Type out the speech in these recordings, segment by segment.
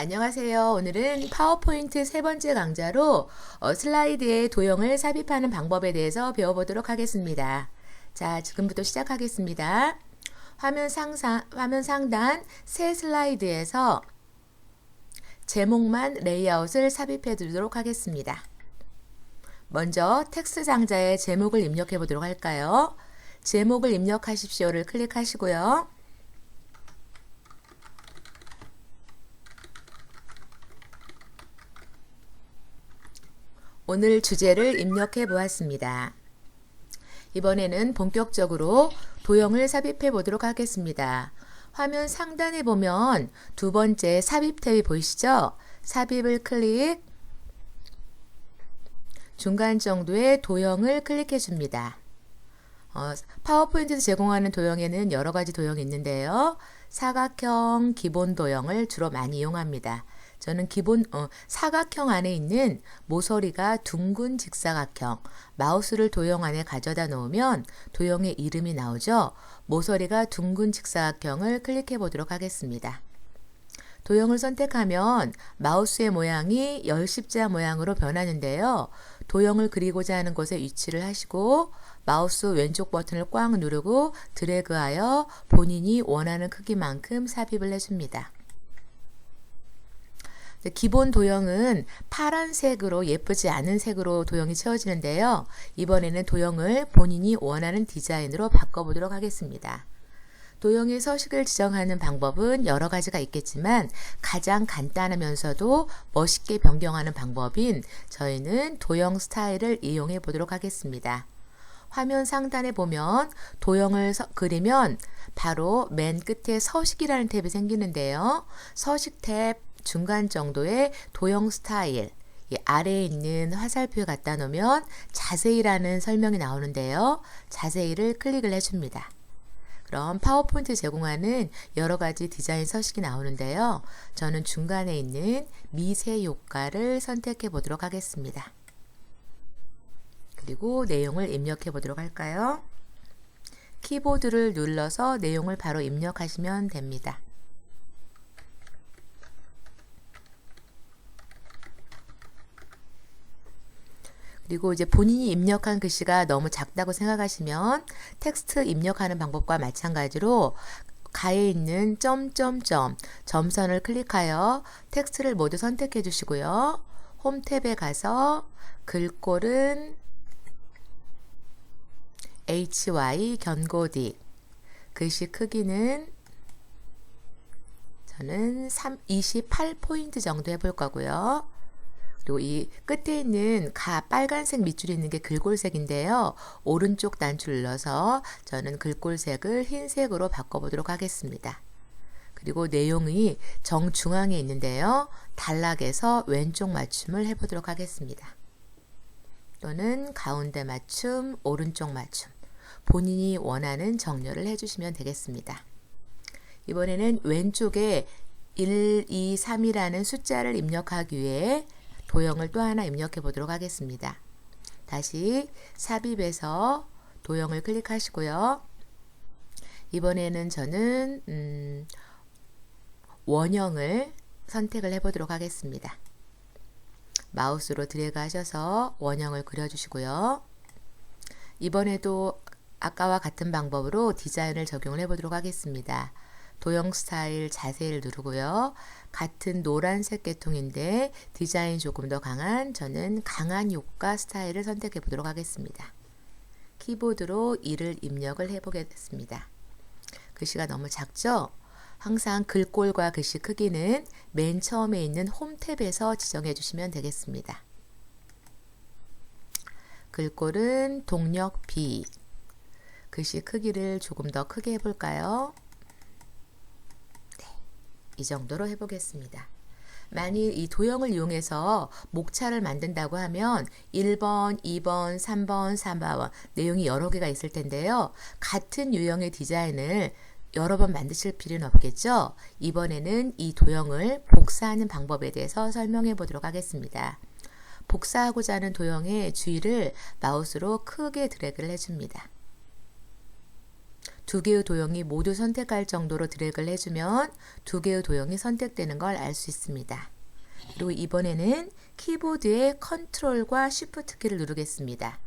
안녕하세요. 오늘은 파워포인트 세 번째 강좌로 슬라이드에 도형을 삽입하는 방법에 대해서 배워보도록 하겠습니다. 자, 지금부터 시작하겠습니다. 화면 상단 새 슬라이드에서 제목만 레이아웃을 삽입해 두도록 하겠습니다. 먼저 텍스트 상자에 제목을 입력해 보도록 할까요? 제목을 입력하십시오를 클릭하시고요. 오늘 주제를 입력해 보았습니다. 이번에는 본격적으로 도형을 삽입해 보도록 하겠습니다. 화면 상단에 보면 두 번째 삽입 탭이 보이시죠? 삽입을 클릭, 중간 정도의 도형을 클릭해 줍니다. 파워포인트에서 제공하는 도형에는 여러 가지 도형이 있는데요. 사각형, 기본 도형을 주로 많이 이용합니다. 저는 기본 사각형 안에 있는 모서리가 둥근 직사각형, 마우스를 도형 안에 가져다 놓으면 도형의 이름이 나오죠. 모서리가 둥근 직사각형을 클릭해 보도록 하겠습니다. 도형을 선택하면 마우스의 모양이 열십자 모양으로 변하는데요. 도형을 그리고자 하는 곳에 위치를 하시고 마우스 왼쪽 버튼을 꽉 누르고 드래그하여 본인이 원하는 크기만큼 삽입을 해줍니다. 기본 도형은 파란색으로 예쁘지 않은 색으로 도형이 채워지는데요. 이번에는 도형을 본인이 원하는 디자인으로 바꿔보도록 하겠습니다. 도형의 서식을 지정하는 방법은 여러 가지가 있겠지만 가장 간단하면서도 멋있게 변경하는 방법인 저희는 도형 스타일을 이용해 보도록 하겠습니다. 화면 상단에 보면 도형을 그리면 바로 맨 끝에 서식이라는 탭이 생기는데요. 서식 탭 중간 정도의 도형 스타일, 이 아래에 있는 화살표에 갖다 놓으면 자세히라는 설명이 나오는데요. 자세히를 클릭을 해줍니다. 그럼 파워포인트 제공하는 여러 가지 디자인 서식이 나오는데요. 저는 중간에 있는 미세 효과를 선택해 보도록 하겠습니다. 그리고 내용을 입력해 보도록 할까요? 키보드를 눌러서 내용을 바로 입력하시면 됩니다. 그리고 이제 본인이 입력한 글씨가 너무 작다고 생각하시면 텍스트 입력하는 방법과 마찬가지로 가에 있는 점선을 클릭하여 텍스트를 모두 선택해 주시고요. 홈 탭에 가서 글꼴은 HY 견고딕, 글씨 크기는 저는 28포인트 정도 해볼 거고요. 그리고 이 끝에 있는 빨간색 밑줄이 있는 게 글꼴색인데요. 오른쪽 단추를 눌러서 저는 글꼴색을 흰색으로 바꿔보도록 하겠습니다. 그리고 내용이 정중앙에 있는데요. 단락에서 왼쪽 맞춤을 해보도록 하겠습니다. 또는 가운데 맞춤, 오른쪽 맞춤, 본인이 원하는 정렬을 해주시면 되겠습니다. 이번에는 왼쪽에 1, 2, 3이라는 숫자를 입력하기 위해 도형을 또 하나 입력해 보도록 하겠습니다. 다시 삽입해서 도형을 클릭하시고요. 이번에는 저는 원형을 선택을 해 보도록 하겠습니다. 마우스로 드래그 하셔서 원형을 그려주시고요. 이번에도 아까와 같은 방법으로 디자인을 적용을 해 보도록 하겠습니다. 도형 스타일 자세히를 누르고요. 같은 노란색 계통인데 디자인 조금 더 강한 저는 강한 효과 스타일을 선택해 보도록 하겠습니다. 키보드로 이를 입력을 해 보겠습니다. 글씨가 너무 작죠? 항상 글꼴과 글씨 크기는 맨 처음에 있는 홈 탭에서 지정해 주시면 되겠습니다. 글꼴은 동력 B, 글씨 크기를 조금 더 크게 해볼까요? 이 정도로 해보겠습니다. 만일 이 도형을 이용해서 목차를 만든다고 하면 1번, 2번, 3번, 4번 내용이 여러 개가 있을 텐데요. 같은 유형의 디자인을 여러 번 만드실 필요는 없겠죠. 이번에는 이 도형을 복사하는 방법에 대해서 설명해 보도록 하겠습니다. 복사하고자 하는 도형의 주위를 마우스로 크게 드래그를 해줍니다. 두 개의 도형이 모두 선택할 정도로 드래그를 해주면 두 개의 도형이 선택되는 걸 알 수 있습니다. 그리고 이번에는 키보드의 컨트롤과 쉬프트 키를 누르겠습니다.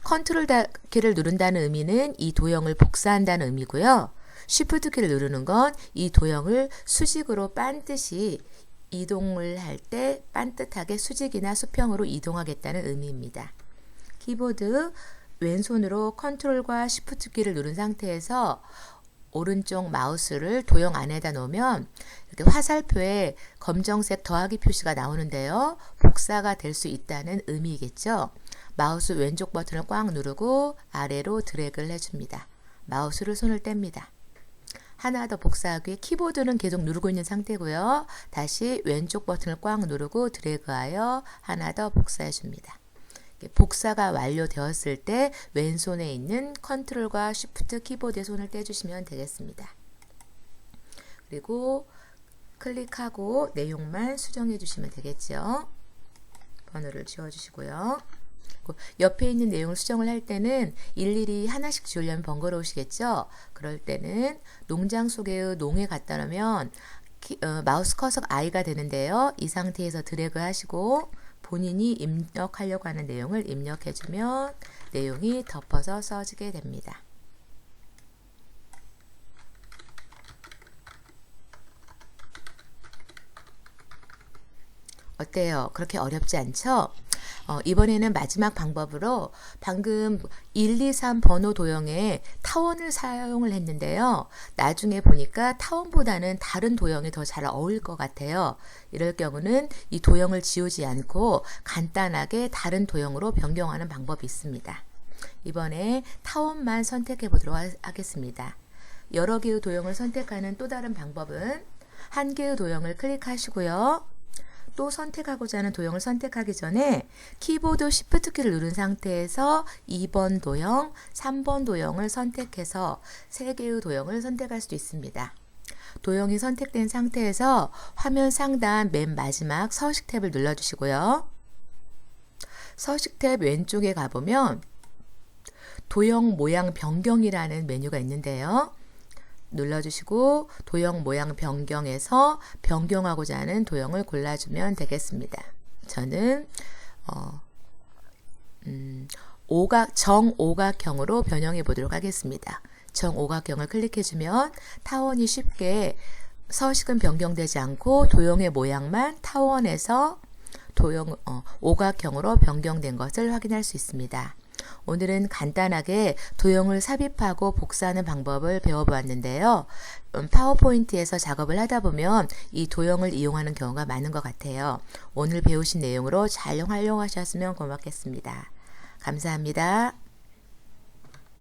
컨트롤 키를 누른다는 의미는 이 도형을 복사한다는 의미고요. 쉬프트 키를 누르는 건 이 도형을 수직으로 반드시 이동을 할 때 반듯하게 수직이나 수평으로 이동하겠다는 의미입니다. 키보드 왼손으로 컨트롤과 쉬프트 키를 누른 상태에서 오른쪽 마우스를 도형 안에다 놓으면 이렇게 화살표에 검정색 더하기 표시가 나오는데요. 복사가 될 수 있다는 의미겠죠. 마우스 왼쪽 버튼을 꽉 누르고 아래로 드래그를 해줍니다. 마우스를 손을 뗍니다. 하나 더 복사하기 위해 키보드는 계속 누르고 있는 상태고요. 다시 왼쪽 버튼을 꽉 누르고 드래그하여 하나 더 복사해 줍니다. 복사가 완료되었을 때 왼손에 있는 컨트롤과 쉬프트 키보드에 손을 떼주시면 되겠습니다. 그리고 클릭하고 내용만 수정해 주시면 되겠죠. 번호를 지워주시고요. 옆에 있는 내용을 수정을 할 때는 일일이 하나씩 지우려면 번거로우시겠죠. 그럴 때는 농장 속의 농에 갖다 놓으면 마우스 커서가 I가 되는데요. 이 상태에서 드래그 하시고 본인이 입력하려고 하는 내용을 입력해주면 내용이 덮어서 써지게 됩니다. 어때요? 그렇게 어렵지 않죠? 이번에는 마지막 방법으로 방금 1, 2, 3 번호 도형에 타원을 사용을 했는데요. 나중에 보니까 타원보다는 다른 도형이 더 잘 어울릴 것 같아요. 이럴 경우는 이 도형을 지우지 않고 간단하게 다른 도형으로 변경하는 방법이 있습니다. 이번에 타원만 선택해 보도록 하겠습니다. 여러 개의 도형을 선택하는 또 다른 방법은 한 개의 도형을 클릭하시고요. 또 선택하고자 하는 도형을 선택하기 전에 키보드 쉬프트 키를 누른 상태에서 2번 도형, 3번 도형을 선택해서 3개의 도형을 선택할 수도 있습니다. 도형이 선택된 상태에서 화면 상단 맨 마지막 서식 탭을 눌러주시고요. 서식 탭 왼쪽에 가보면 도형 모양 변경이라는 메뉴가 있는데요. 눌러주시고 도형 모양 변경에서 변경하고자 하는 도형을 골라주면 되겠습니다. 저는 정오각형으로 변형해 보도록 하겠습니다. 정오각형을 클릭해주면 타원이 쉽게 서식은 변경되지 않고 도형의 모양만 타원에서 오각형으로 변경된 것을 확인할 수 있습니다. 오늘은 간단하게 도형을 삽입하고 복사하는 방법을 배워보았는데요. 파워포인트에서 작업을 하다 보면 이 도형을 이용하는 경우가 많은 것 같아요. 오늘 배우신 내용으로 잘 활용하셨으면 고맙겠습니다. 감사합니다.